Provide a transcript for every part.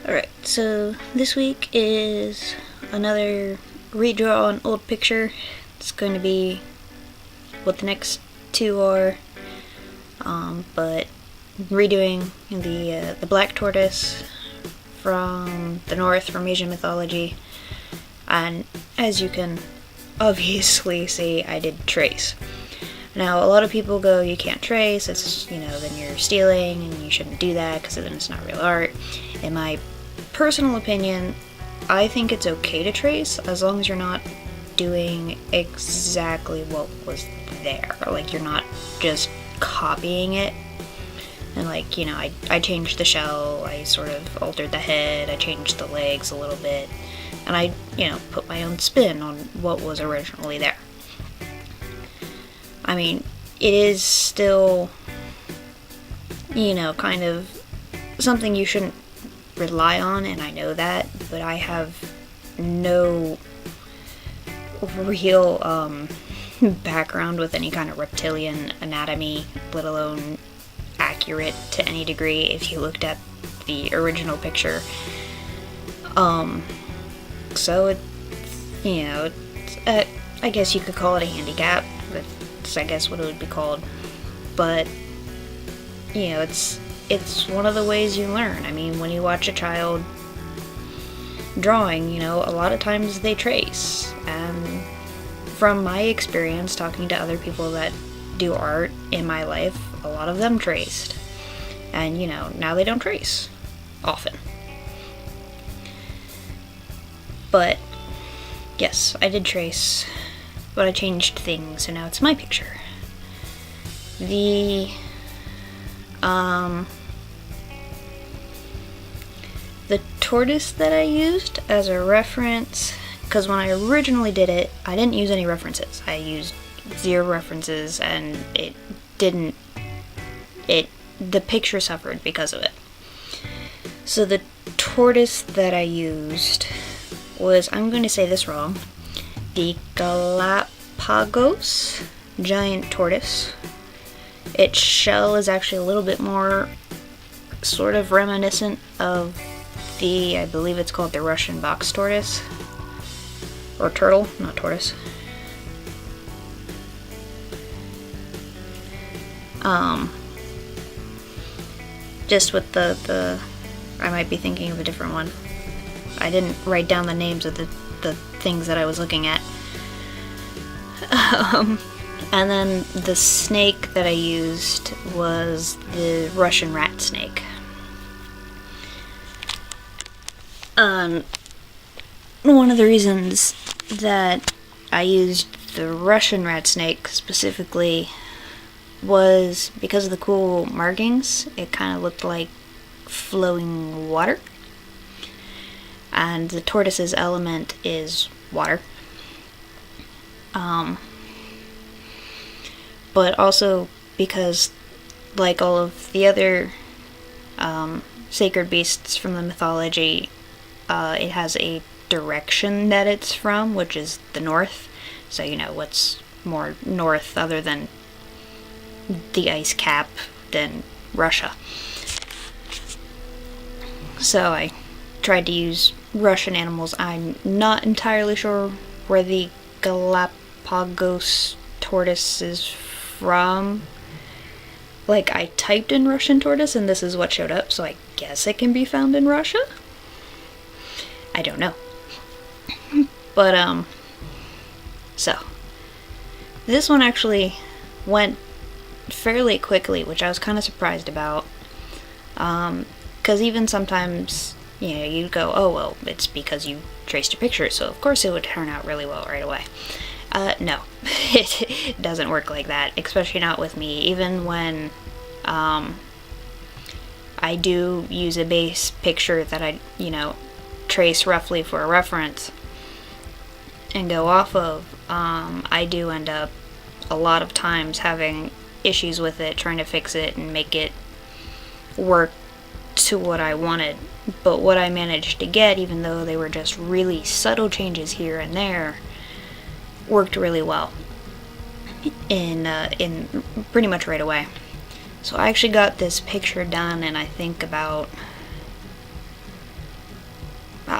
Alright, so this week is another redraw an old picture. It's going to be what the next two are, but redoing the black tortoise from the north, from Asian mythology, and as you can obviously see, I did trace. Now, a lot of people go, you can't trace, it's, then you're stealing, and you shouldn't do that, because then it's not real art. In my personal opinion, I think it's okay to trace, as long as you're not doing exactly what was there. Like, you're not just copying it. And I changed the shell, I sort of altered the head, I changed the legs a little bit, and I, put my own spin on what was originally there. I mean, it is still, kind of something you shouldn't rely on, and I know that, but I have no real background with any kind of reptilian anatomy, let alone accurate to any degree if you looked at the original picture. So I guess you could call it a handicap. That's, I guess, what it would be called. But it's one of the ways you learn. I mean, when you watch a child drawing, a lot of times they trace. And from my experience talking to other people that do art in my life, a lot of them traced. And, now they don't trace often. But, yes, I did trace, but I changed things, so now it's my picture. The tortoise that I used as a reference, because when I originally did it, I didn't use any references. I used 0 references, and the picture suffered because of it. So the tortoise that I used was, I'm going to say this wrong, the Galapagos giant tortoise. Its shell is actually a little bit more sort of reminiscent of I believe it's called the Russian box tortoise. Or turtle, not tortoise. Just with the I might be thinking of a different one. I didn't write down the names of the things that I was looking at. And then the snake that I used was the Russian rat snake. One of the reasons that I used the Russian rat snake specifically was because of the cool markings. It kind of looked like flowing water. And the tortoise's element is water. But also because, like all of the other sacred beasts from the mythology, it has a direction that it's from, which is the north. So, what's more north other than the ice cap than Russia. So I tried to use Russian animals. I'm not entirely sure where the Galapagos tortoise is from. Like, I typed in Russian tortoise and this is what showed up, so I guess it can be found in Russia? I don't know. But, so, this one actually went fairly quickly, which I was kind of surprised about. Because even sometimes, you'd go, oh, well, it's because you traced your picture, so of course it would turn out really well right away. No, it doesn't work like that, especially not with me. Even when I do use a base picture that I, trace roughly for a reference and go off of, I do end up a lot of times having issues with it, trying to fix it and make it work to what I wanted. But what I managed to get, even though they were just really subtle changes here and there, worked really well in pretty much right away. So I actually got this picture done in I think about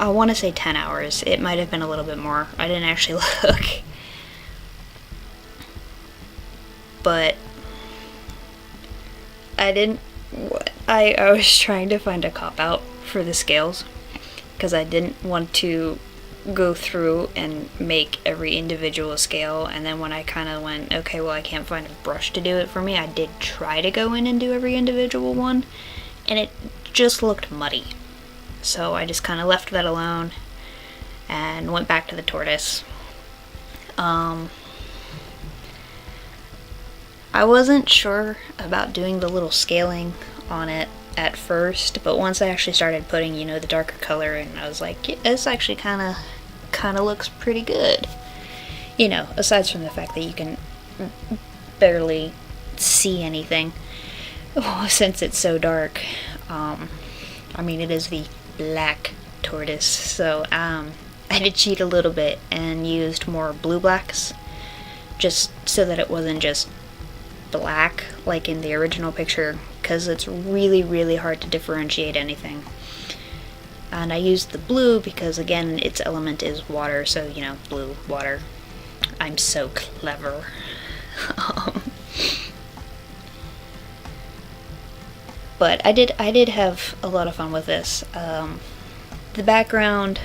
I want to say 10 hours. It might have been a little bit more. I didn't actually look. But I was trying to find a cop-out for the scales, because I didn't want to go through and make every individual scale, and then when I kind of went, okay, well, I can't find a brush to do it for me, I did try to go in and do every individual one, and it just looked muddy. So I just kind of left that alone and went back to the tortoise. I wasn't sure about doing the little scaling on it at first, but once I actually started putting, you know, the darker color in, I was like, yeah, this actually kind of looks pretty good. You know, aside from the fact that you can barely see anything since it's so dark. I mean, it is the black tortoise, so I did cheat a little bit and used more blue blacks, just so that it wasn't just black like in the original picture, because it's really hard to differentiate anything. And I used the blue because, again, its element is water, so, you know, blue, water. I'm so clever. But I did have a lot of fun with this. The background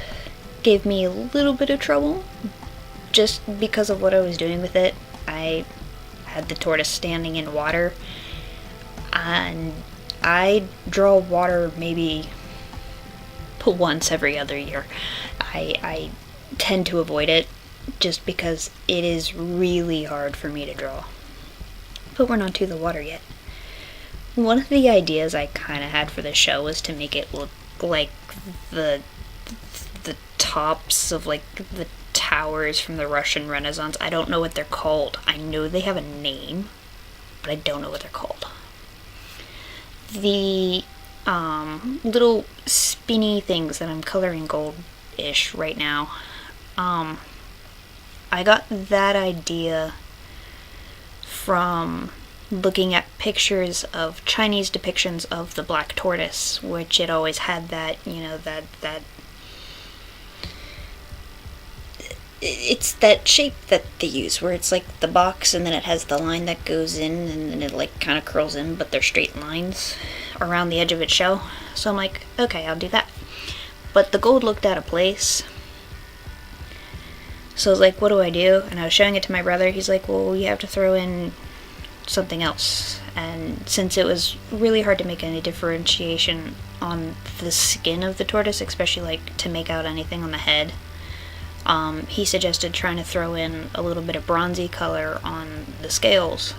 gave me a little bit of trouble, just because of what I was doing with it. I had the tortoise standing in water, and I draw water maybe once every other year. I tend to avoid it just because it is really hard for me to draw. But we're not to the water yet. One of the ideas I kind of had for the show was to make it look like the tops of like the towers from the Russian Renaissance. I don't know what they're called. I know they have a name, but I don't know what they're called. The little spinny things that I'm coloring gold-ish right now, I got that idea from looking at pictures of Chinese depictions of the black tortoise, which it always had that, you know, that it's that shape that they use, where it's like the box and then it has the line that goes in and then it like kind of curls in, but they're straight lines around the edge of its shell. So I'm like, okay, I'll do that. But the gold looked out of place. So I was like, what do I do? And I was showing it to my brother. He's like, well, you have to throw in something else. And since it was really hard to make any differentiation on the skin of the tortoise, especially like to make out anything on the head, he suggested trying to throw in a little bit of bronzy color on the scales.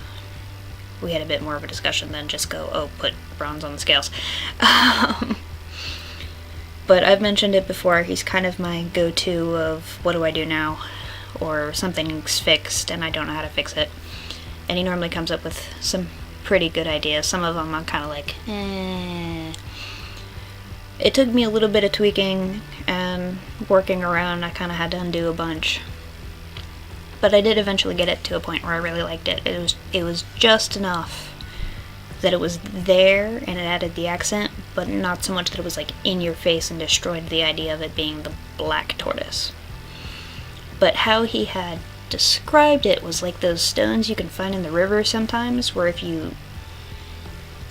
We had a bit more of a discussion than just go, oh, put bronze on the scales. But I've mentioned it before, he's kind of my go-to of what do I do now, or something's fixed and I don't know how to fix it. And he normally comes up with some pretty good ideas. Some of them I'm kind of like, eh. It took me a little bit of tweaking and working around. I kind of had to undo a bunch. But I did eventually get it to a point where I really liked it. It was just enough that it was there and it added the accent, but not so much that it was like in your face and destroyed the idea of it being the black tortoise. But how he had described it was like those stones you can find in the river sometimes, where if you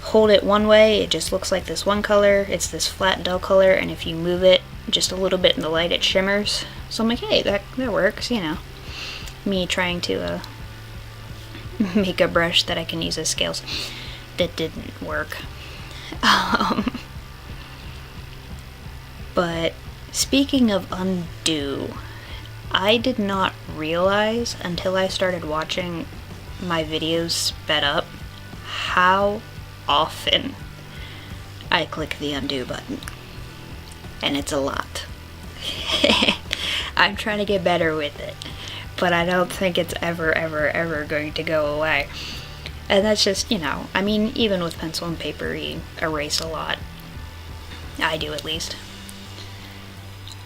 hold it one way, it just looks like this one color. It's this flat, dull color, and if you move it just a little bit in the light, it shimmers. So I'm like, hey, that works, you know. Me trying to make a brush that I can use as scales. That didn't work. But speaking of undo, I did not realize until I started watching my videos sped up how often I click the undo button. And it's a lot. I'm trying to get better with it, but I don't think it's ever going to go away. And that's just, you know, I mean, even with pencil and paper, you erase a lot. I do, at least.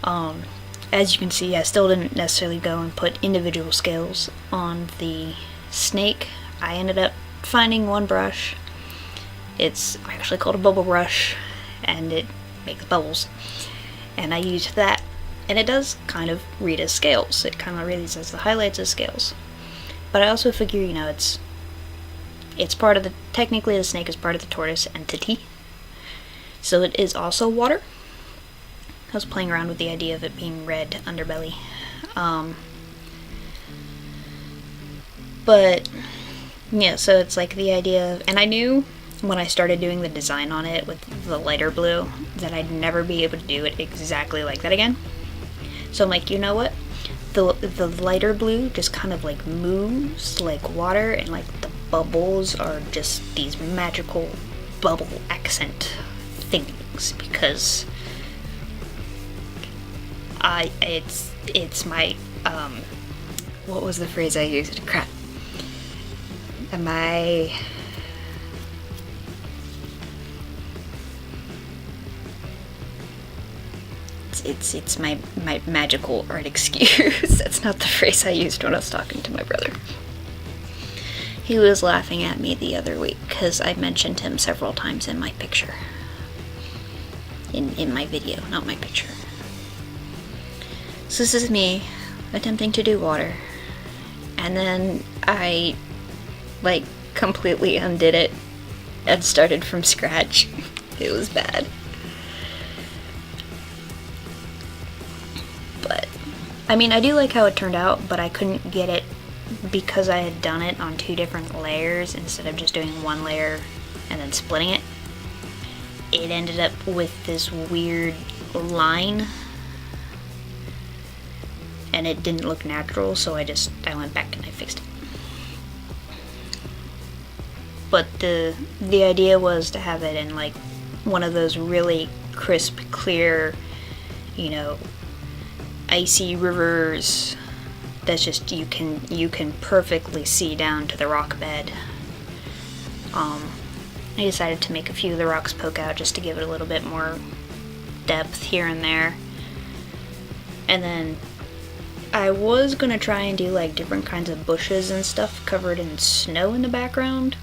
As you can see, I still didn't necessarily go and put individual scales on the snake. I ended up finding one brush. It's actually called a bubble brush, and it makes bubbles. And I used that And it does kind of read as scales. It kind of reads as the highlights as scales. But I also figure, you know, it's part of the, technically the snake is part of the tortoise entity. So it is also water. I was playing around with the idea of it being red underbelly. But yeah, so it's like the idea of, and I knew when I started doing the design on it with the lighter blue that I'd never be able to do it exactly like that again. So I'm like, you know what? The lighter blue just kind of like moves like water, and like the bubbles are just these magical bubble accent things, because it's my what was the phrase I used? Crap. It's my magical art excuse. That's not the phrase I used when I was talking to my brother. He was laughing at me the other week because I mentioned him several times in my picture. In my video, not my picture. So this is me attempting to do water, and then I like completely undid it and started from scratch. It was bad. But I mean, I do like how it turned out, but I couldn't get it because I had done it on 2 different layers instead of just doing 1 layer and then splitting it. It ended up with this weird line, and it didn't look natural, so I went back and I fixed it. But the idea was to have it in like one of those really crisp, clear, you know, icy rivers that's just you can perfectly see down to the rock bed. I decided to make a few of the rocks poke out just to give it a little bit more depth here and there. And then I was gonna try and do like different kinds of bushes and stuff covered in snow in the background,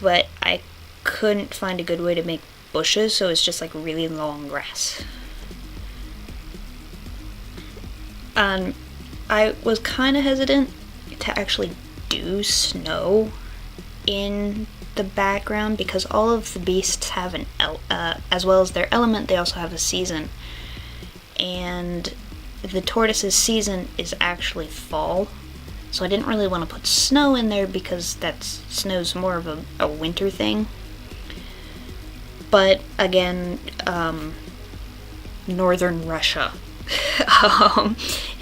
but I couldn't find a good way to make bushes, so it's just like really long grass. I was kind of hesitant to actually do snow in the background because all of the beasts have an as well as their element, they also have a season, and the tortoise's season is actually fall, so I didn't really want to put snow in there because snow's more of a winter thing. But again, northern Russia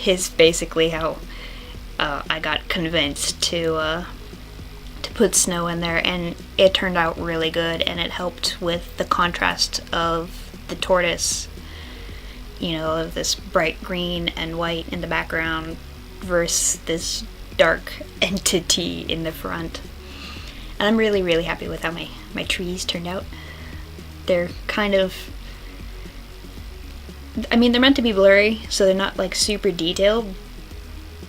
is basically how I got convinced to put snow in there, and it turned out really good, and it helped with the contrast of the tortoise, you know, of this bright green and white in the background versus this dark entity in the front. And I'm really, really happy with how my trees turned out. They're kind of, I mean, they're meant to be blurry, so they're not like super detailed,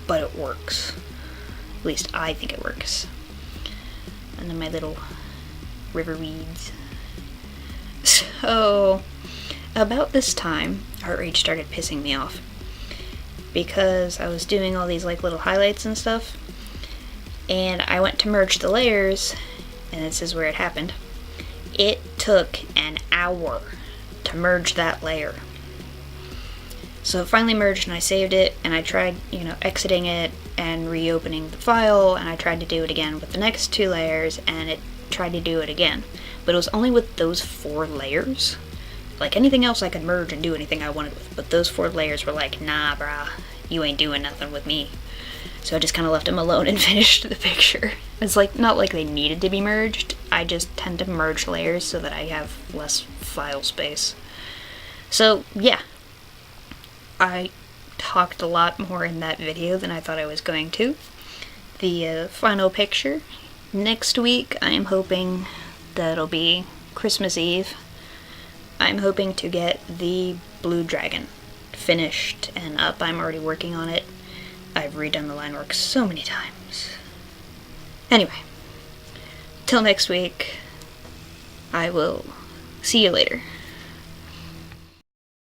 but it works. At least I think it works. And then my little river weeds. So, about this time, heart rate started pissing me off because I was doing all these like little highlights and stuff, and I went to merge the layers, and this is where it happened. It took an hour to merge that layer. So it finally merged, and I saved it, and I tried, you know, exiting it and reopening the file, and I tried to do it again with the next 2 layers, and it tried to do it again. But it was only with those 4 layers. Like, anything else I could merge and do anything I wanted with, but those 4 layers were like, nah, brah, you ain't doing nothing with me. So I just kind of left them alone and finished the picture. It's like, not like they needed to be merged, I just tend to merge layers so that I have less file space. So, yeah. I talked a lot more in that video than I thought I was going to. The final picture. Next week, I am hoping that it'll be Christmas Eve. I'm hoping to get the blue dragon finished and up. I'm already working on it. I've redone the line work so many times. Anyway, till next week, I will see you later.